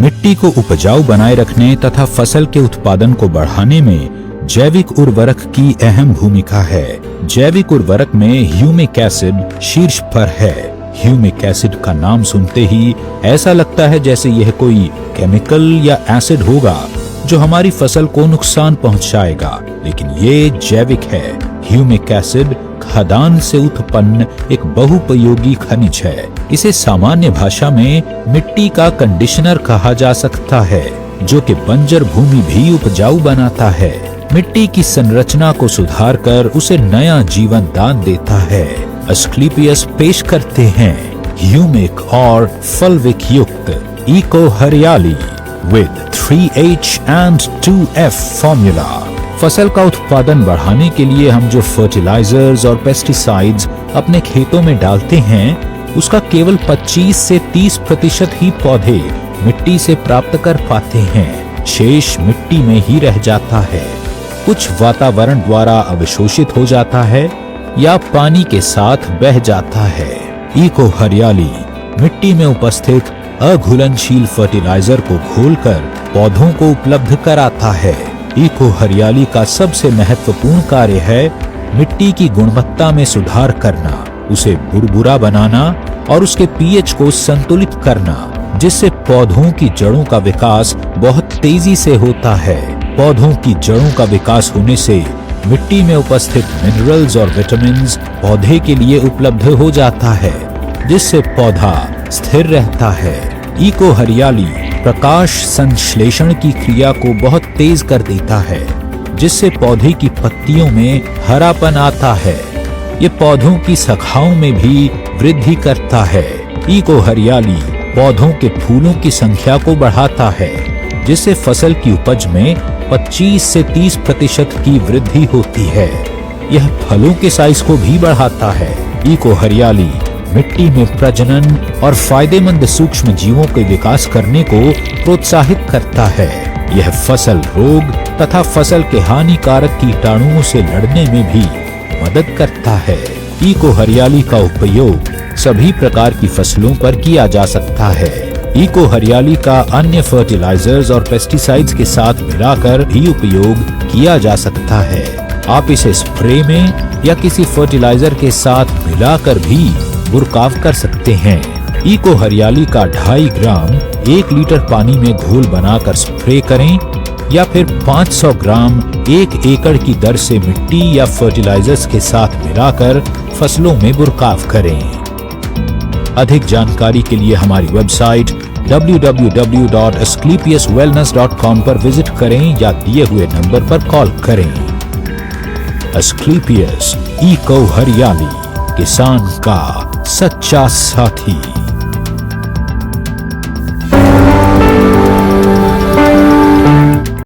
मिट्टी को उपजाऊ बनाए रखने तथा फसल के उत्पादन को बढ़ाने में जैविक उर्वरक की अहम भूमिका है। जैविक उर्वरक में ह्यूमिक एसिड शीर्ष पर है। ह्यूमिक एसिड का नाम सुनते ही ऐसा लगता है जैसे यह कोई केमिकल या एसिड होगा जो हमारी फसल को नुकसान पहुंचाएगा, लेकिन ये जैविक है। ह्यूमिक एसिड खदान से उत्पन्न एक बहुपयोगी खनिज है। इसे सामान्य भाषा में मिट्टी का कंडीशनर कहा जा सकता है, जो कि बंजर भूमि भी उपजाऊ बनाता है। मिट्टी की संरचना को सुधार कर उसे नया जीवन दान देता है। एस्क्लेपियस पेश करते हैं ह्यूमिक और फल्विक युक्त इको हरियाली with 3H and 2F formula. फसल का उत्पादन बढ़ाने के लिए हम जो फर्टिलाइजर्स और पेस्टिसाइड्स अपने खेतों में डालते हैं, उसका केवल 25 से 30% ही पौधे मिट्टी से प्राप्त कर पाते हैं। शेष मिट्टी में ही रह जाता है। कुछ वातावरण द्वारा अवशोषित हो जाता है या पानी के साथ बह जाता है। इको हरियाली मिट्टी में उपस्थित अघुलनशील फर्टिलाइजर को घोलकर पौधों को उपलब्ध कराता है। इको हरियाली का सबसे महत्वपूर्ण कार्य है मिट्टी की गुणवत्ता में सुधार करना, उसे भुरभुरा बनाना और उसके पीएच को संतुलित करना, जिससे पौधों की जड़ों का विकास बहुत तेजी से होता है। पौधों की जड़ों का विकास होने से मिट्टी में उपस्थित मिनरल्स और विटामिन्स पौधे के लिए उपलब्ध हो जाता है, जिससे पौधा स्थिर रहता है। इको हरियाली प्रकाश संश्लेषण की क्रिया को बहुत तेज कर देता है, जिससे पौधे की पत्तियों में हरापन आता है। ये पौधों की शाखाओं में भी वृद्धि करता है। इको हरियाली पौधों के फूलों की संख्या को बढ़ाता है, जिससे फसल की उपज में 25 से 30% की वृद्धि होती है। यह फलों के साइज को भी बढ़ाता है। इको हरियाली मिट्टी में प्रजनन और फायदेमंद सूक्ष्म जीवों के विकास करने को प्रोत्साहित करता है। यह फसल रोग तथा फसल के हानिकारक कीटाणुओं से लड़ने में भी मदद करता है। इको हरियाली का उपयोग सभी प्रकार की फसलों पर किया जा सकता है। इको हरियाली का अन्य फर्टिलाइजर्स और पेस्टिसाइड्स के साथ मिलाकर भी उपयोग किया जा सकता है। आप इसे स्प्रे में या किसी फर्टिलाइजर के साथ मिलाकर भी बुरकाव कर सकते हैं। इको हरियाली का 2.5 ग्राम 1 लीटर पानी में घोल बनाकर स्प्रे करें या फिर 500 ग्राम 1 एकड़ की दर से मिट्टी या फर्टिलाइजर्स के साथ मिलाकर फसलों में बुरकाव करें। अधिक जानकारी के लिए हमारी वेबसाइट www.asclepiuswellness.com पर विजिट करें या दिए हुए नंबर पर कॉल करें। एस्क्लेपियस इको हरियाली, किसान का सच्चा साथी।